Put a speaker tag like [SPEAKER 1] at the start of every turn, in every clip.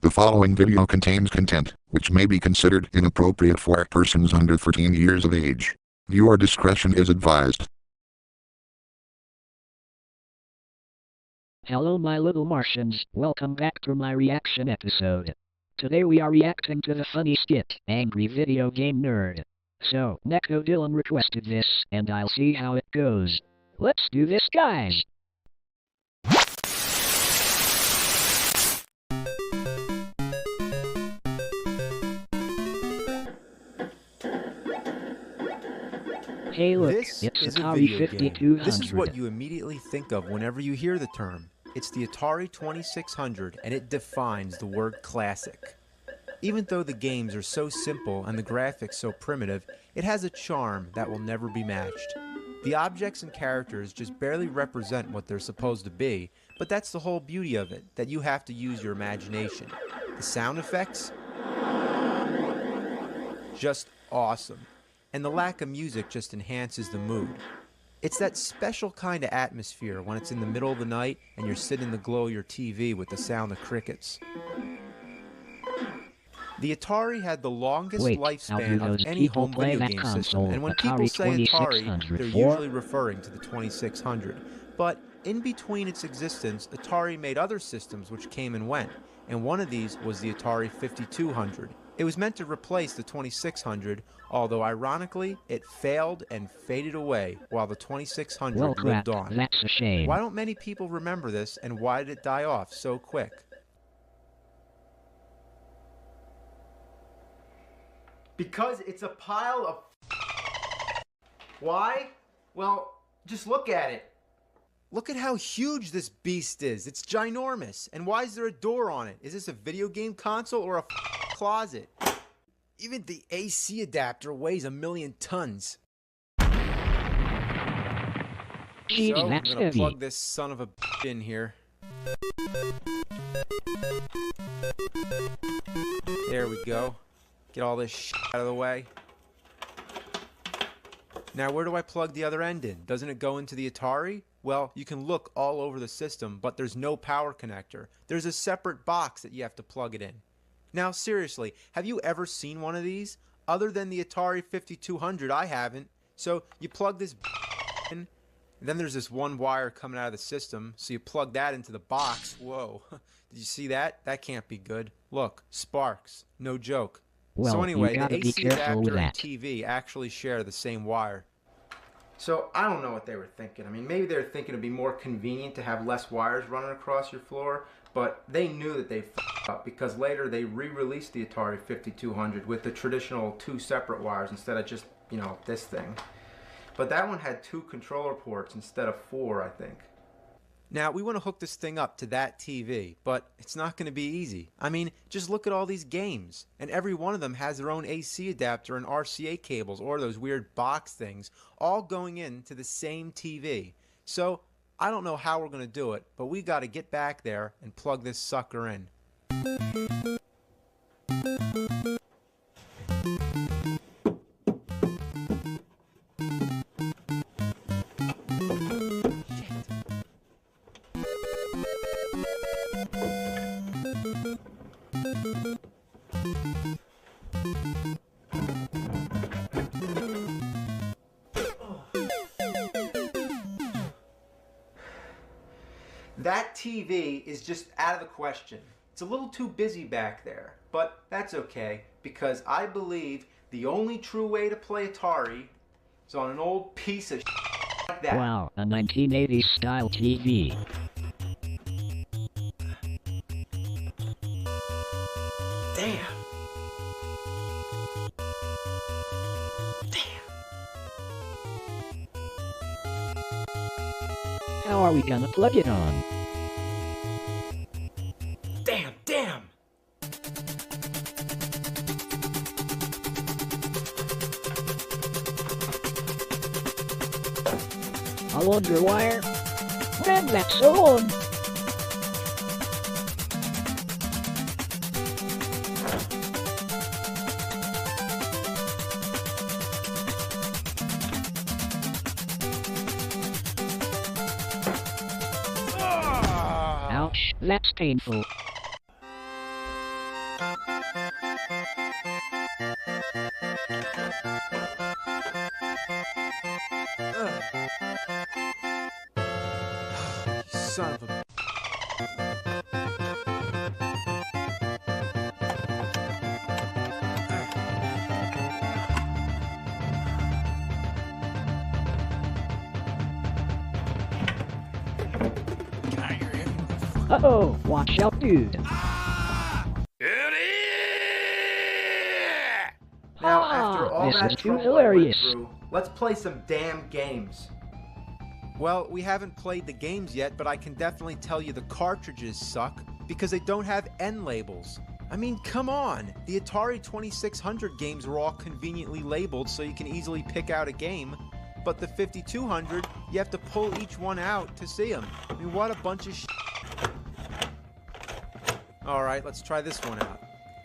[SPEAKER 1] The following video contains content which may be considered inappropriate for persons under 13 years of age. Viewer discretion is advised.
[SPEAKER 2] Hello my little Martians, welcome back to my reaction episode. Today we are reacting to the funny skit, Angry Video Game Nerd. So, Neko Dylan requested this, and I'll see how it goes. Let's do this, guys! Hey look,
[SPEAKER 3] This
[SPEAKER 2] it's
[SPEAKER 3] is a
[SPEAKER 2] Atari
[SPEAKER 3] video
[SPEAKER 2] 5200.
[SPEAKER 3] game. This is what you immediately think of whenever you hear the term. It's the Atari 2600, and it defines the word classic. Even though the games are so simple and the graphics so primitive, it has a charm that will never be matched. The objects and characters just barely represent what they're supposed to be, but that's the whole beauty of it, that you have to use your imagination. The sound effects? Just awesome. And the lack of music just enhances the mood. It's that special kind of atmosphere when it's in the middle of the night and you're sitting in the glow of your TV with the sound of crickets. The Atari had the longest lifespan of any home video game system, and when people say Atari, they're usually referring to the 2600. But in between its existence, Atari made other systems which came and went, and one of these was the Atari 5200. It was meant to replace the 2600, although ironically, it failed and faded away while the 2600 lived on.
[SPEAKER 2] That's a shame.
[SPEAKER 3] Why don't many people remember this, and why did it die off so quick? Because it's a pile of Why? Well, just look at it. Look at how huge this beast is. It's ginormous. And why is there a door on it? Is this a video game console or a closet? Even the AC adapter weighs 1,000,000 tons.
[SPEAKER 2] Gee,
[SPEAKER 3] So, I'm
[SPEAKER 2] that's
[SPEAKER 3] gonna
[SPEAKER 2] heavy.
[SPEAKER 3] plug this son of a in here. There we go. Get all this out of the way. Now, where do I plug the other end in? Doesn't it go into the Atari? Well, you can look all over the system, but there's no power connector. There's a separate box that you have to plug it in. Now, seriously, have you ever seen one of these? Other than the Atari 5200, I haven't. So, you plug this in, and then there's this one wire coming out of the system, so you plug that into the box. Whoa, did you see that? That can't be good. Look, sparks. No joke.
[SPEAKER 2] Well,
[SPEAKER 3] So anyway,
[SPEAKER 2] you gotta
[SPEAKER 3] the
[SPEAKER 2] be
[SPEAKER 3] AC
[SPEAKER 2] careful with
[SPEAKER 3] adapter and
[SPEAKER 2] that.
[SPEAKER 3] TV actually share the same wire. So I don't know what they were thinking. I mean, maybe they were thinking it'd be more convenient to have less wires running across your floor, but they knew that they f***ed up because later they re-released the Atari 5200 with the traditional 2 separate wires instead of just, you know, this thing. But that one had 2 controller ports instead of 4, I think. Now, we want to hook this thing up to that TV, but it's not going to be easy. I mean, just look at all these games, and every one of them has their own AC adapter and RCA cables, or those weird box things, all going into the same TV. So, I don't know how we're going to do it, but we got to get back there and plug this sucker in. That TV is just out of the question. It's a little too busy back there, but that's okay because I believe the only true way to play Atari is on an old piece of like that.
[SPEAKER 2] Wow, a 1980s style TV.
[SPEAKER 3] Damn.
[SPEAKER 2] How are we gonna plug it on?
[SPEAKER 3] Damn.
[SPEAKER 2] All on your wire? Man, that's so on! Ouch, that's painful.
[SPEAKER 3] Son of a...
[SPEAKER 2] Uh-oh, watch out, dude.
[SPEAKER 3] Now, after all
[SPEAKER 2] this
[SPEAKER 3] that
[SPEAKER 2] is too
[SPEAKER 3] trouble
[SPEAKER 2] hilarious.
[SPEAKER 3] I went through, let's play some damn games. Well, we haven't played the games yet, but I can definitely tell you the cartridges suck because they don't have end labels. I mean, come on! The Atari 2600 games were all conveniently labeled so you can easily pick out a game, but the 5200, you have to pull each one out to see them. I mean, what a bunch of shit. Alright, let's try this one out.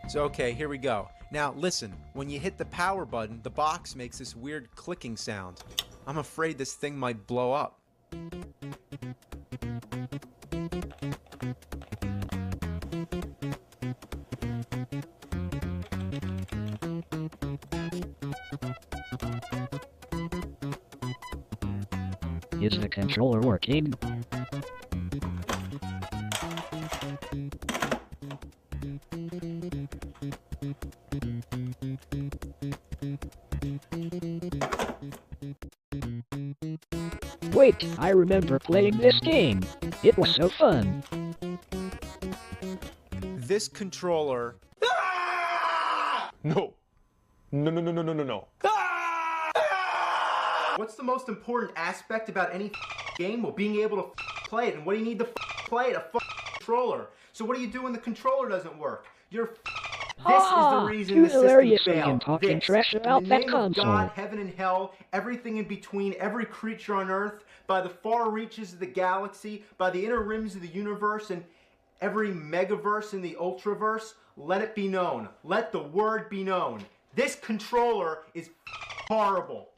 [SPEAKER 3] So, okay, here we go. Now, listen, when you hit the power button, the box makes this weird clicking sound. I'm afraid this thing might blow up.
[SPEAKER 2] Is the controller working? Wait, I remember playing this game. It was so fun.
[SPEAKER 3] This controller...
[SPEAKER 4] No. No.
[SPEAKER 3] What's the most important aspect about any game? Well, being able to play it. And what do you need to play it? A controller. So what do you do when the controller doesn't work? This is the reason the system failed.
[SPEAKER 2] Talking trash about that console.
[SPEAKER 3] God, heaven and hell, everything in between, every creature on Earth, by the far reaches of the galaxy, by the inner rims of the universe, and every megaverse in the ultraverse, let it be known. Let the word be known. This controller is horrible.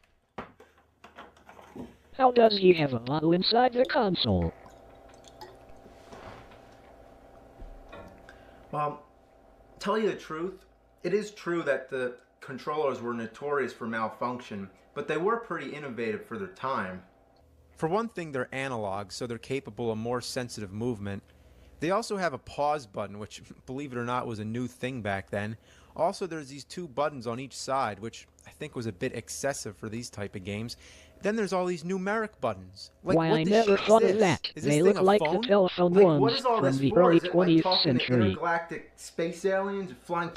[SPEAKER 2] How does he have a model inside the console?
[SPEAKER 3] Well, tell you the truth, it is true that the controllers were notorious for malfunction, but they were pretty innovative for their time. For one thing, they're analog, so they're capable of more sensitive movement. They also have a pause button, which, believe it or not, was a new thing back then. Also, there's these two buttons on each side, which I think was a bit excessive for these type of games. Then there's all these numeric buttons. Like,
[SPEAKER 2] why,
[SPEAKER 3] what
[SPEAKER 2] I
[SPEAKER 3] the
[SPEAKER 2] never
[SPEAKER 3] shit
[SPEAKER 2] thought
[SPEAKER 3] is
[SPEAKER 2] of
[SPEAKER 3] this?
[SPEAKER 2] that.
[SPEAKER 3] Is this
[SPEAKER 2] They
[SPEAKER 3] thing
[SPEAKER 2] look
[SPEAKER 3] a
[SPEAKER 2] like
[SPEAKER 3] phone?
[SPEAKER 2] the telephone
[SPEAKER 3] Like,
[SPEAKER 2] ones
[SPEAKER 3] what is all
[SPEAKER 2] from
[SPEAKER 3] this
[SPEAKER 2] the
[SPEAKER 3] for?
[SPEAKER 2] early
[SPEAKER 3] Is it like
[SPEAKER 2] 20th
[SPEAKER 3] talking to
[SPEAKER 2] century.
[SPEAKER 3] intergalactic space aliens and flying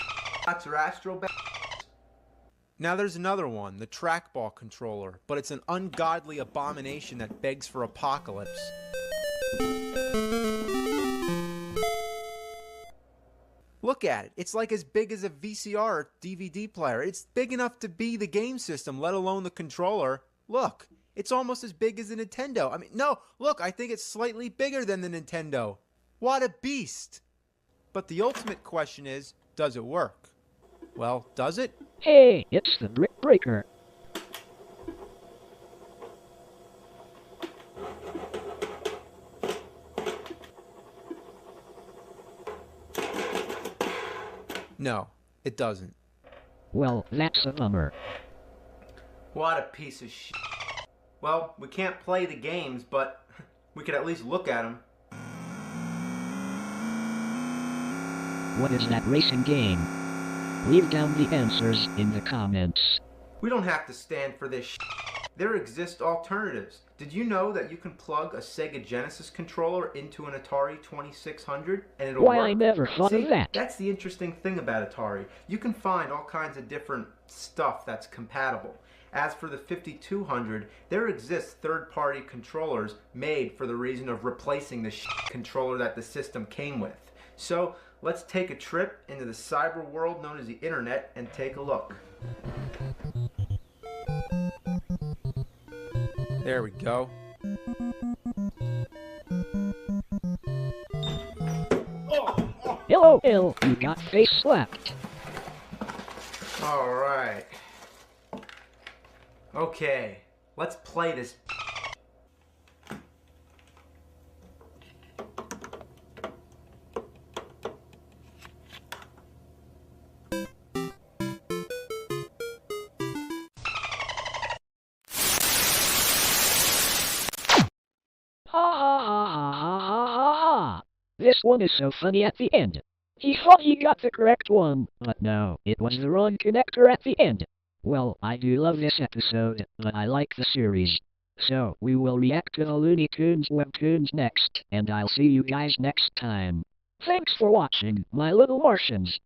[SPEAKER 3] or astro? Now there's another one, the trackball controller, but it's an ungodly abomination that begs for apocalypse. Look at it. It's like as big as a VCR or DVD player. It's big enough to be the game system, let alone the controller. Look, it's almost as big as a Nintendo. I mean, no, look, I think it's slightly bigger than the Nintendo. What a beast! But the ultimate question is, does it work? Well, does it?
[SPEAKER 2] Hey, it's the Brick Breaker.
[SPEAKER 3] No, it doesn't.
[SPEAKER 2] Well, that's a bummer.
[SPEAKER 3] What a piece of shit. Well, we can't play the games, but we could at least look at them.
[SPEAKER 2] What is that racing game? Leave down the answers in the comments.
[SPEAKER 3] We don't have to stand for this shit. There exist alternatives. Did you know that you can plug a Sega Genesis controller into an Atari 2600 and it'll
[SPEAKER 2] Why,
[SPEAKER 3] work?
[SPEAKER 2] I never thought
[SPEAKER 3] See,
[SPEAKER 2] of that.
[SPEAKER 3] That's the interesting thing about Atari. You can find all kinds of different stuff that's compatible. As for the 5200, there exists third-party controllers made for the reason of replacing the controller that the system came with. So, let's take a trip into the cyber world known as the internet and take a look. There we go.
[SPEAKER 2] Hello, L, you got face slapped.
[SPEAKER 3] Alright. Okay, let's play this.
[SPEAKER 2] This one is so funny at the end. He thought he got the correct one, but no, it was the wrong connector at the end. Well, I do love this episode, but I like the series. So, we will react to the Looney Tunes webtoons next, and I'll see you guys next time. Thanks for watching, my little Martians.